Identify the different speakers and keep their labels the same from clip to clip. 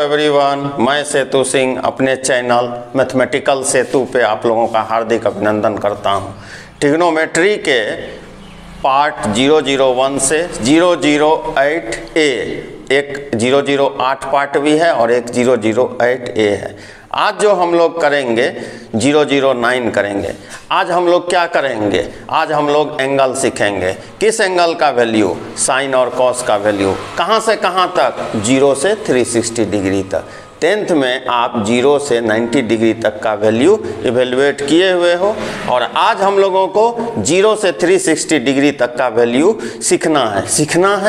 Speaker 1: Everyone, मैं सेतु सिंह अपने channel mathematical सेतु पे आप लोगों का हार्दिक अभिनंदन करता हूं। ट्रिग्नोमेट्री के पार्ट 001 से 008A, एक 008 पार्ट भी है और एक 008A है। आज जो हम लोग करेंगे 009 करेंगे। आज हम लोग क्या करेंगे? आज हम लोग एंगल सीखेंगे। किस एंगल का वैल्यू? साइन और कॉस का वैल्यू। कहाँ से कहाँ तक? 0 से 360 डिग्री तक। 10th में आप 0 से 90 डिग्री तक का वैल्यू इवेलुएट किए हुए हो और आज हम लोगों को 0 से 360 डिग्री तक का वैल्यू सीखना है।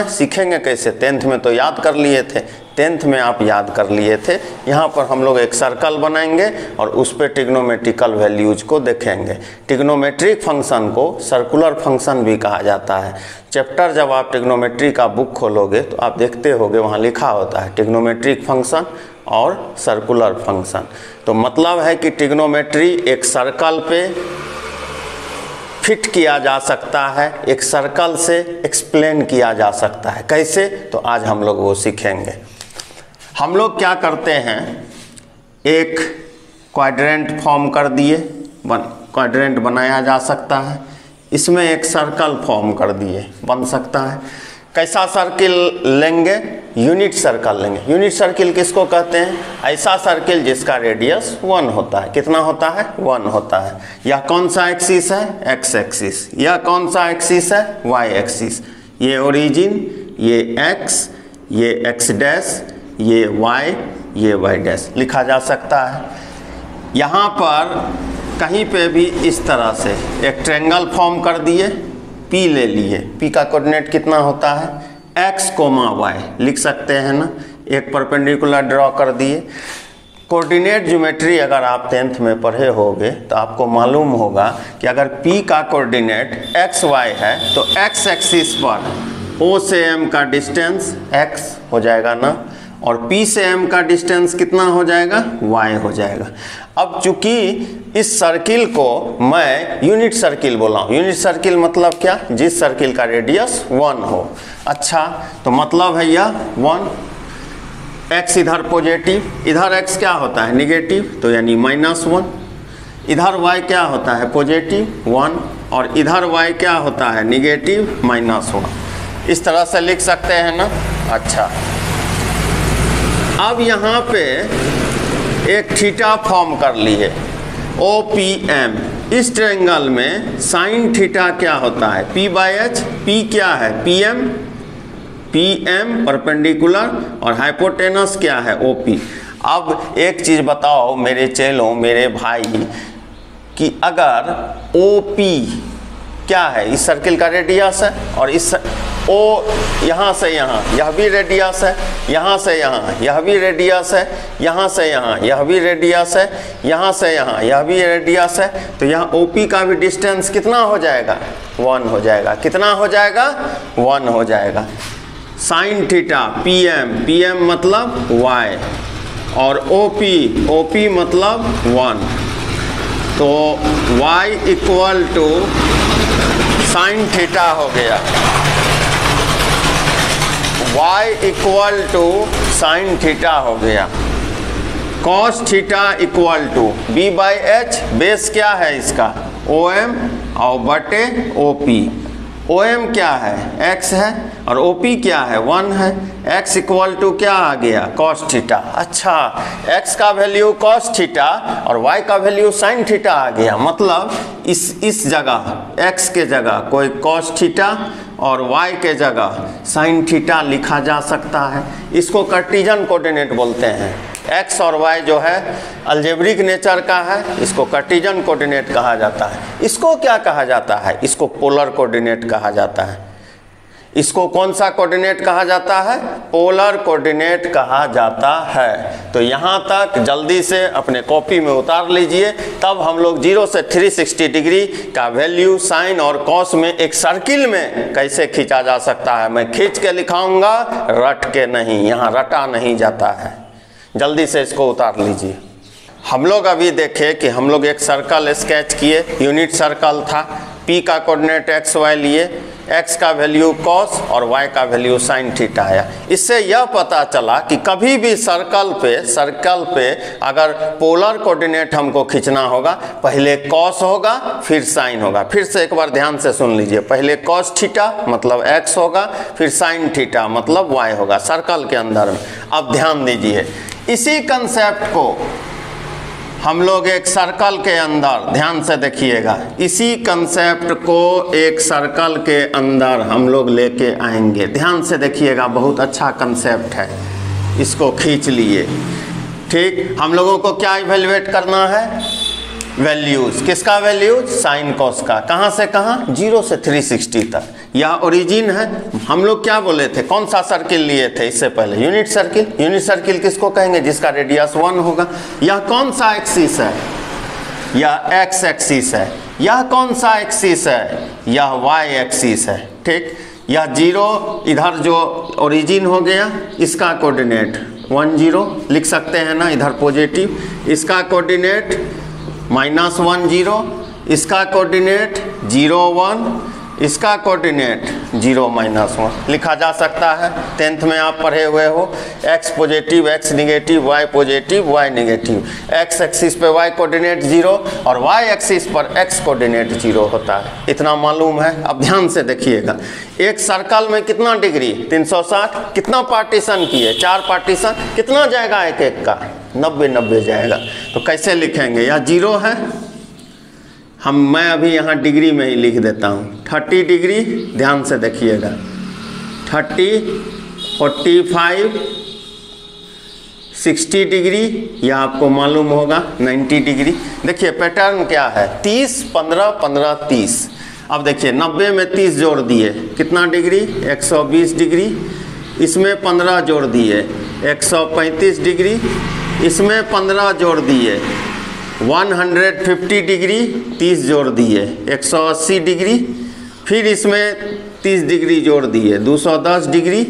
Speaker 1: सीखेंगे कैसे? 10th में तो याद कर लिए थे। 10th में आप याद कर लिए थे। यहाँ पर हम लोग एक सर्कल बनाएंगे और उस पर ट्रिग्नोमेट्रिकल वैल्यूज को देखेंगे। ट्रिग्नोमेट्रिक फंक्शन को सर्कुलर फंक्शन भी कहा जाता है। चैप्टर जब आप ट्रिग्नोमेट्री का बुक खोलोगे तो आप देखते होगे वहाँ लिखा होता है ट्रिग्नोमेट्रिक फंक्शन और सर्कुलर फंक्शन। तो मतलब है कि ट्रिग्नोमेट्री एक सर्कल पे फिट किया जा सकता है, एक सर्कल से एक्सप्लेन किया जा सकता है। कैसे? तो आज हम लोग वो सीखेंगे। हम लोग क्या करते हैं, एक क्वाड्रेंट फॉर्म कर दिए, क्वाड्रेंट बनाया जा सकता है। इसमें एक सर्कल फॉर्म कर दिए, बन सकता है। कैसा सर्किल लेंगे? यूनिट सर्कल लेंगे। यूनिट सर्किल किसको कहते हैं? ऐसा सर्किल जिसका रेडियस 1 होता है। कितना होता है? 1 होता है। यह कौन सा एक्सिस है? X axis. यह कौन सा एक्सिस है? Y axis. ये ओरिजिन, ये एक्स, ये एक्स डैश, ये वाई, ये वाई डैश लिखा जा सकता है। यहाँ पर कहीं पे भी इस तरह से एक ट्रायंगल फॉर्म कर दिए, पी ले लिए। पी का कोऑर्डिनेट कितना होता है? एक्स कोमा वाई लिख सकते हैं ना। एक परपेंडिकुलर ड्रॉ कर दिए। कोऑर्डिनेट ज्योमेट्री अगर आप 10th में पढ़े होगे तो आपको मालूम होगा कि अगर P का कोऑर्डिनेट एक्स वाई है तो एक्स एक्सिस पर O से M का डिस्टेंस x हो जाएगा ना, और P से M का डिस्टेंस कितना हो जाएगा? y हो जाएगा। अब चूंकि इस सर्किल को मैं यूनिट सर्किल बोला हूँ। यूनिट सर्किल मतलब क्या? जिस सर्किल का रेडियस 1 हो। अच्छा, तो मतलब है यह 1। x इधर पॉजिटिव, इधर x क्या होता है? निगेटिव, तो यानी -1। इधर y क्या होता है? पॉजिटिव 1, और इधर y क्या होता है? निगेटिव -1। इस तरह से लिख सकते हैं ना। अच्छा, अब यहाँ पे एक थीटा फॉर्म कर लिए, OPM। इस ट्रायंगल में साइन थीटा क्या होता है? P/H। P क्या है? PM परपेंडिकुलर, और हाइपोटेनस क्या है? OP। अब एक चीज़ बताओ मेरे चेलों, मेरे भाई, कि अगर OP क्या है? इस सर्किल का रेडियस है, और इस O यहाँ से यहाँ यह भी रेडियस है, यहाँ से यहाँ यह भी रेडियस है, यहाँ से यहाँ यह भी रेडियस है, यहाँ से यहाँ यह भी रेडियस है। तो यहाँ OP का भी डिस्टेंस कितना हो जाएगा? 1 हो जाएगा। कितना हो जाएगा? 1 हो जाएगा। साइन थीटा PM मतलब y, और OP मतलब 1। तो y equal to sine theta हो गया। y equal to sine theta हो गया। Cos theta equal to B/H। Base क्या है इसका? OM, और बटे OP। OM क्या है? x है, और OP क्या है? 1 है। x इक्वल टू क्या आ गया? Cos theta. अच्छा, x का वैल्यू कॉस थीटा और y का वैल्यू साइन थीटा आ गया। मतलब इस जगह x के जगह कोई कॉस थीटा और y के जगह साइन थीटा लिखा जा सकता है। इसको कार्टेशियन कोऑर्डिनेट बोलते हैं। x और y जो है अलजेब्रिक नेचर का है, इसको कार्टेशियन कोऑर्डिनेट कहा जाता है। इसको क्या कहा जाता है? इसको पोलर कोऑर्डिनेट कहा जाता है। इसको कौन सा कोऑर्डिनेट कहा जाता है? पोलर कोऑर्डिनेट कहा जाता है। तो यहाँ तक जल्दी से अपने कॉपी में उतार लीजिए। तब हम लोग 0 से 360 डिग्री का वैल्यू साइन और कॉस में एक सर्किल में कैसे खींचा जा सकता है मैं खींच के लिखाऊंगा, रट के नहीं। यहाँ रटा नहीं जाता है। जल्दी से इसको उतार लीजिए। हम लोग अभी देखे कि हम लोग एक सर्कल स्केच किए, यूनिट सर्कल था। P का कोऑर्डिनेट एक्स वाई लिए, x का वैल्यू cos और y का वैल्यू sin थीटा आया। इससे यह पता चला कि कभी भी सर्कल पे अगर पोलर कोऑर्डिनेट हमको खींचना होगा, पहले cos होगा फिर sin होगा। फिर से एक बार ध्यान से सुन लीजिए, पहले cos थीटा मतलब x होगा, फिर sin थीटा मतलब y होगा सर्कल के अंदर में। अब ध्यान दीजिए, इसी कंसेप्ट को हम लोग एक सर्कल के अंदर, ध्यान से देखिएगा, इसी कंसेप्ट को एक सर्कल के अंदर हम लोग लेके आएंगे। ध्यान से देखिएगा, बहुत अच्छा कंसेप्ट है, इसको खींच लिए। ठीक, हम लोगों को क्या इवेल्युएट करना है? वैल्यूज। किसका वैल्यूज? साइन कॉस का। कहाँ से कहाँ? 0 से 360 तक। यह ओरिजिन है। हम लोग क्या बोले थे, कौन सा सर्किल लिए थे इससे पहले? Unit circle. यूनिट सर्किल किसको कहेंगे? जिसका रेडियस 1 होगा। यह कौन सा एक्सिस है? यह एक्स एक्सिस है। यह कौन सा एक्सिस है? यह वाई एक्सिस है। ठीक, यह 0 इधर जो ओरिजिन हो गया, इसका कोऑर्डिनेट 1 0 लिख सकते हैं ना, इधर पॉजिटिव। इसका कोऑर्डिनेट -1 0, इसका कोऑर्डिनेट 0 1, इसका कोऑर्डिनेट 0 -1 लिखा जा सकता है। 10th में आप पढ़े हुए हो, x positive x negative y positive y negative. x axis पे y कोऑर्डिनेट 0 और y एक्सिस पर x कोऑर्डिनेट 0 होता है। इतना मालूम है। अब ध्यान से देखिएगा, एक सर्कल में कितना डिग्री? 360। कितना पार्टीशन किए? 4 पार्टीशन। कितना जाएगा एक एक का? 90 90 जाएगा। तो कैसे लिखेंगे? यह 0 है, मैं अभी यहाँ डिग्री में ही लिख देता हूँ। 30 डिग्री, ध्यान से देखिएगा, 30, 45, 60 डिग्री, यह आपको मालूम होगा 90 डिग्री। देखिए पैटर्न क्या है, 30 15 15 30। अब देखिए 90 में 30 जोड़ दिए, कितना डिग्री? 120 डिग्री। इसमें 15 जोड़ दिए, 135 डिग्री। इसमें 15 जोड़ दिए, 150 डिग्री। 30 जोड़ दिए, 180 डिग्री। फिर इसमें 30 डिग्री जोड़ दिए, 210 डिग्री।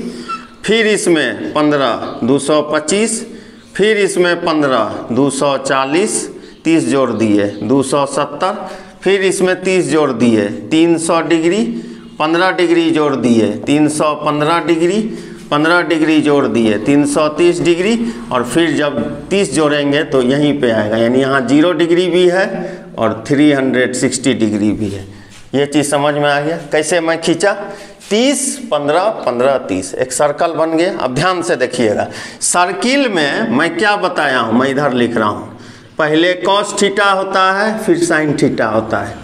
Speaker 1: फिर इसमें 15 225। फिर इसमें 15 240। 30 जोड़ दिए, 270। फिर इसमें 30 जोड़ दिए, 300 डिग्री। 15 डिग्री जोड़ दिए, 315 डिग्री। 15 डिग्री जोड़ दिए, 330 डिग्री। और फिर जब 30 जोड़ेंगे तो यहीं पे आएगा, यानी यहाँ 0 डिग्री भी है और 360 डिग्री भी है। ये चीज़ समझ में आ गया? कैसे मैं खींचा? 30 15 15 30, एक सर्कल बन गया। अब ध्यान से देखिएगा, सर्किल में मैं क्या बताया हूँ, मैं इधर लिख रहा हूँ, पहले कॉस थीटा होता है, फिर साइन थीटा होता है।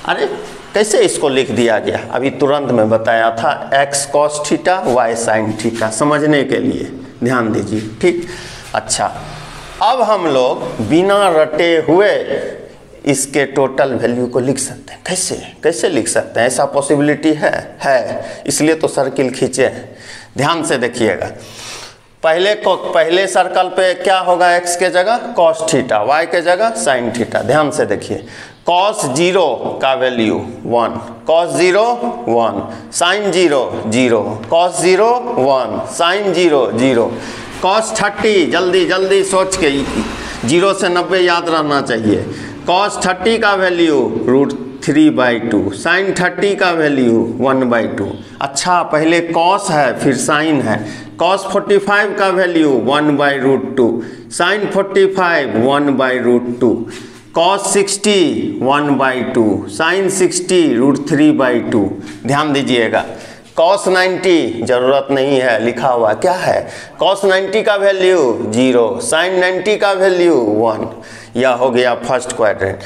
Speaker 1: अरे कैसे इसको लिख दिया गया? अभी तुरंत में बताया था, x cos theta y sin theta, समझने के लिए ध्यान दीजिए। ठीक, अच्छा, अब हम लोग बिना रटे हुए इसके टोटल वैल्यू को लिख सकते हैं। कैसे लिख सकते हैं? ऐसा पॉसिबिलिटी है, इसलिए तो सर्किल खींचे हैं। ध्यान से देखिएगा, पहले सर्कल पे क्या होगा? x के जगह cos थीटा, y के जगह sin थीटा। ध्यान से देखिए, cos 0 का value 1, cos 0 1, sin 0 0, cos 0 1, sin 0 0, cos 30, जल्दी सोच के 0 से 90 याद रहना चाहिए। cos 30 का वैल्यू √3/2, sin 30 का वैल्यू 1/2। अच्छा, पहले cos है फिर sin है। cos 45 का वैल्यू 1/√2, sin 45 1/√2, cos 60 1/2, sin 60 √3/2। ध्यान दीजिएगा, cos 90 जरूरत नहीं है, लिखा हुआ क्या है? cos 90 का वैल्यू 0, sin 90 का वैल्यू 1। यह हो गया फर्स्ट क्वाड्रेंट।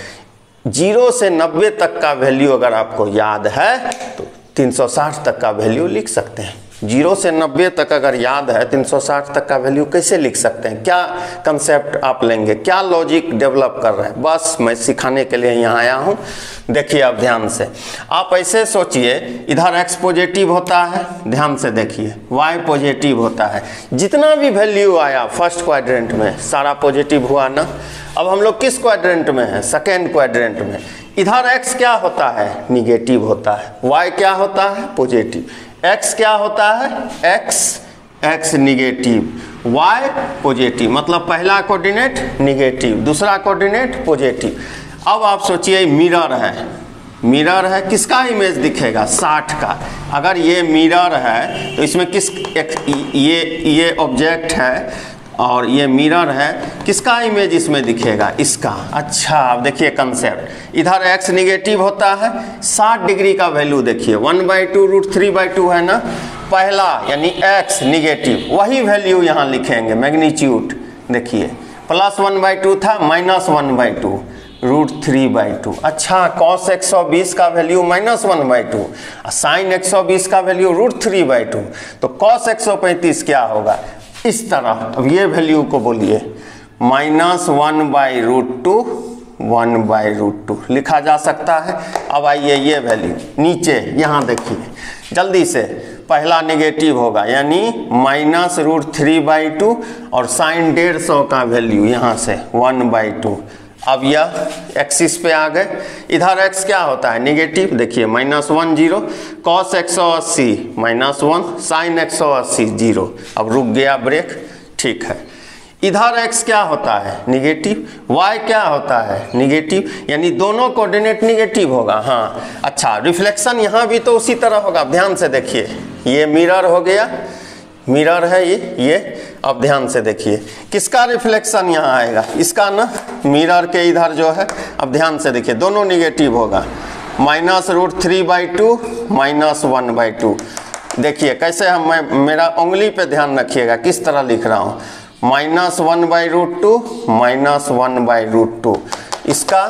Speaker 1: 0 से 90 तक का वैल्यू अगर आपको याद है तो 360 तक का वैल्यू लिख सकते हैं। 0 से 90 तक अगर याद है, 360 तक का वैल्यू कैसे लिख सकते हैं? क्या कंसेप्ट आप लेंगे? क्या लॉजिक डेवलप कर रहे हैं? बस मैं सिखाने के लिए यहाँ आया हूँ। देखिए अब ध्यान से, आप ऐसे सोचिए, इधर x पॉजिटिव होता है, ध्यान से देखिए, y पॉजिटिव होता है। जितना भी वैल्यू आया फर्स्ट क्वाड्रेंट में सारा पॉजिटिव हुआ ना। अब हम लोग किस क्वाड्रेंट में हैं? सेकेंड क्वाड्रेंट में। इधर x क्या होता है? निगेटिव होता है। y क्या होता है? पॉजिटिव। x क्या होता है? x negative, y positive. मतलब पहला कोऑर्डिनेट निगेटिव, दूसरा कोऑर्डिनेट पॉजिटिव। अब आप सोचिए मिरर है, मिरर है, किसका इमेज दिखेगा? 60 का। अगर ये मिरर है तो इसमें ये ऑब्जेक्ट है और ये मिरर है, किसका इमेज इसमें दिखेगा? इसका। अच्छा, अब देखिए कंसेप्ट, इधर x निगेटिव होता है, 60 डिग्री का वैल्यू देखिए 1/2 √3/2 है ना, पहला यानी x निगेटिव, वही वैल्यू यहाँ लिखेंगे मैग्नीट्यूड। देखिए +1/2 था, -1/2 √3/2। अच्छा, cos 120 का वैल्यू -1/2, sin 120 का वैल्यू √3/2, तो cos 135 क्या होगा? इस तरह। अब ये वैल्यू को बोलिए -1/√2 1/√2 लिखा जा सकता है। अब आइए ये वैल्यू नीचे यहाँ देखिए जल्दी से, पहला निगेटिव होगा यानी -√3/2 और sin 150 का वैल्यू यहाँ से 1/2। अब यह एक्सिस पे आ गए, इधर x क्या होता है? निगेटिव। देखिए -1 0, cos 180 -1, sin 180 0। अब रुक गया ब्रेक, ठीक है। इधर x क्या होता है? निगेटिव। y क्या होता है? निगेटिव, यानी दोनों कोऑर्डिनेट निगेटिव होगा। हाँ, अच्छा, रिफ्लेक्शन यहाँ भी तो उसी तरह होगा। ध्यान से देखिए, ये मिरर हो गया, मिरर है ये। अब ध्यान से देखिए किसका रिफ्लेक्शन यहाँ आएगा? इसका ना, मिरर के इधर जो है। अब ध्यान से देखिए दोनों निगेटिव होगा, -√3/2 -1/2। देखिए कैसे हम, मेरा उंगली पे ध्यान रखिएगा किस तरह लिख रहा हूँ, -1/√2 -1/√2। इसका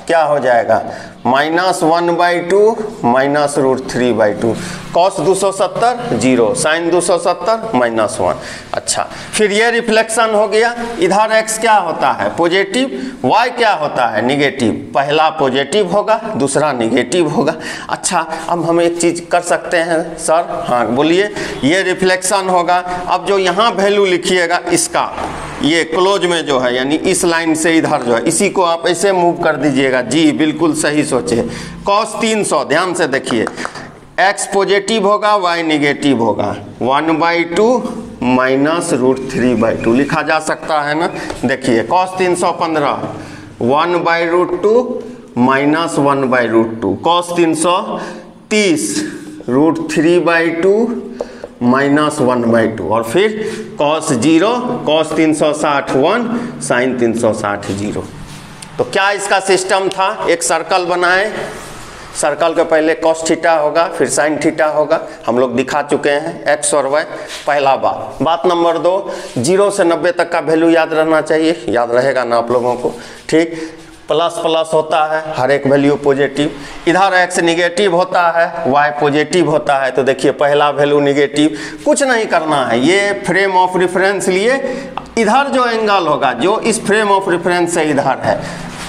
Speaker 1: क्या हो जाएगा? -1/2 -√3/2। cos 270 0, sin 270 -1। अच्छा, फिर ये रिफ्लेक्शन हो गया। इधर x क्या होता है? पॉजिटिव, y क्या होता है? निगेटिव। पहला पॉजिटिव होगा, दूसरा निगेटिव होगा। अच्छा, अब हम एक चीज कर सकते हैं सर। हाँ बोलिए। ये रिफ्लेक्शन होगा। अब जो यहाँ वैल्यू लिखिएगा इसका, ये क्लोज में जो है यानी इस लाइन से इधर जो है, इसी को आप ऐसे मूव कर दीजिएगा। जी बिल्कुल सही सोचे। cos 300, ध्यान से देखिए, x पॉजिटिव होगा, y निगेटिव होगा, 1/2 -√3/2 लिखा जा सकता है ना। देखिए cos 315 1/√2 -1/√2, cos 330 √3/2 -1/2, और फिर cos 0, cos 360 1, sin 360 0। तो क्या इसका सिस्टम था? एक सर्कल बनाए, सर्कल के पहले cos थीटा होगा, फिर sin थीटा होगा। हम लोग दिखा चुके हैं x और y। पहला बात नंबर 2, 0 से 90 तक का वैल्यू याद रहना चाहिए। याद रहेगा ना आप लोगों को? ठीक, प्लस प्लस होता है, हर एक वैल्यू पॉजिटिव। इधर x निगेटिव होता है, y पॉजिटिव होता है। तो देखिए पहला वैल्यू निगेटिव, कुछ नहीं करना है। ये फ्रेम ऑफ रेफरेंस लिए, इधर जो एंगल होगा जो इस फ्रेम ऑफ रेफरेंस से इधर है,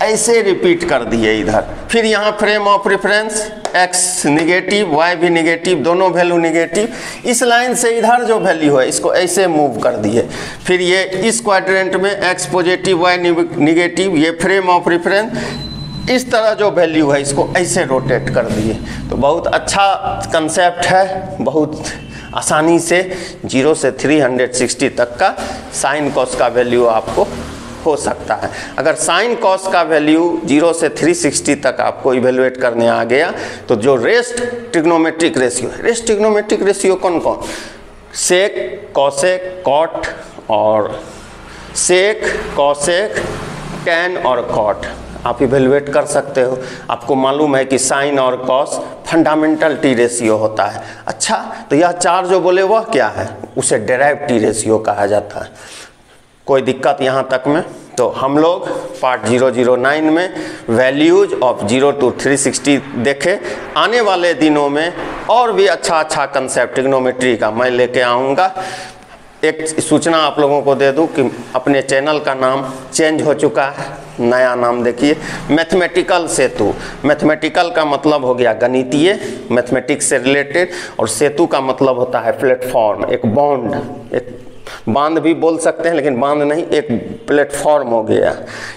Speaker 1: ऐसे रिपीट कर दिए इधर। फिर यहाँ frame of reference, x negative, y भी निगेटिव, दोनों वैल्यू निगेटिव। इस लाइन से इधर जो वैल्यू है इसको ऐसे मूव कर दिए। फिर ये इस क्वाड्रेंट में x पॉजिटिव, y निगेटिव, ये फ्रेम ऑफ रेफरेंस। इस तरह जो वैल्यू है इसको ऐसे रोटेट कर दिए। तो बहुत अच्छा कंसेप्ट है, बहुत आसानी से 0 से 360 तक का साइन कॉस का वैल्यू आपको हो सकता है। अगर साइन कॉस का वैल्यू 0 से 360 तक आपको इवेलुएट करने आ गया तो जो रेस्ट ट्रिग्नोमेट्रिक रेशियो है, रेस्ट ट्रिग्नोमेट्रिक रेशियो कौन कौन? सेक, कॉसेक, कॉट और सेक, कॉसेक, टैन और कॉट आप इवेलुएट कर सकते हो। आपको मालूम है कि साइन और कॉस फंडामेंटल टी रेशियो होता है। अच्छा, तो यह चार जो बोले वह क्या है? उसे डेराइव टी रेशियो कहा जाता है। कोई दिक्कत यहाँ तक में? तो हम लोग पार्ट 009 में वैल्यूज ऑफ 0 to 360 देखे। आने वाले दिनों में और भी अच्छा कंसेप्ट ट्रिग्नोमेट्री का मैं लेके आऊँगा। एक सूचना आप लोगों को दे दूं कि अपने चैनल का नाम चेंज हो चुका है, नया नाम देखिए, मैथमेटिकल सेतु। मैथमेटिकल का मतलब हो गया गणितीय, मैथमेटिक्स से रिलेटेड, और सेतु का मतलब होता है प्लेटफॉर्म, एक बॉन्ड, एक बांध भी बोल सकते हैं, लेकिन बांध नहीं, एक प्लेटफॉर्म हो गया,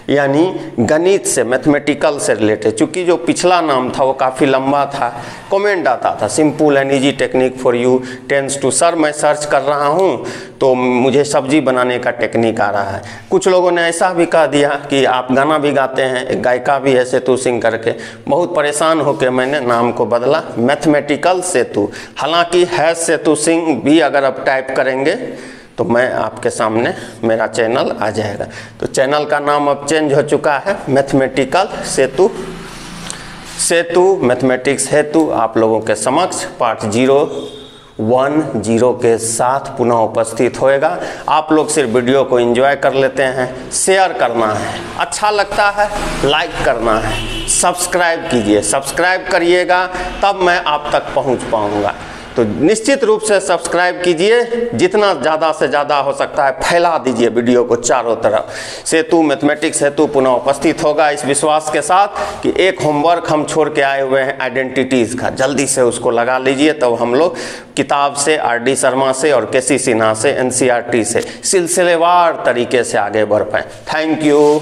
Speaker 1: यानी गणित से, मैथमेटिकल से रिलेटेड। चूँकि जो पिछला नाम था वो काफ़ी लंबा था, कमेंट आता था simple and easy technique for you tense two. Sir मैं सर्च कर रहा हूँ तो मुझे सब्जी बनाने का टेक्निक आ रहा है। कुछ लोगों ने ऐसा भी कह दिया कि आप गाना भी गाते हैं, एक गायिका भी है सेतु सिंह करके। बहुत परेशान होकर मैंने नाम को बदला मैथमेटिकल सेतु। हालांकि है सेतु सिंह भी अगर आप टाइप करेंगे तो मैं आपके सामने मेरा चैनल आ जाएगा। तो चैनल का नाम अब चेंज हो चुका है, मैथमेटिकल सेतु। सेतु मैथमेटिक्स हेतु आप लोगों के समक्ष पार्ट 010 के साथ पुनः उपस्थित होएगा। आप लोग सिर्फ वीडियो को एंजॉय कर लेते हैं, शेयर करना है, अच्छा लगता है लाइक करना है, सब्सक्राइब कीजिए, सब्सक्राइब करिएगा तब मैं आप तक पहुंच पाऊंगा। तो निश्चित रूप से सब्सक्राइब कीजिए, जितना ज़्यादा से ज़्यादा हो सकता है फैला दीजिए वीडियो को चारों तरफ। सेतु मैथमेटिक्स हेतु पुनः उपस्थित होगा इस विश्वास के साथ कि एक होमवर्क हम छोड़ के आए हुए हैं आइडेंटिटीज़ का, जल्दी से उसको लगा लीजिए, तब हम लोग किताब से, RD शर्मा से और KC सिन्हा से, NCERT से सिलसिलेवार तरीके से आगे बढ़ पाएँ। Thank you.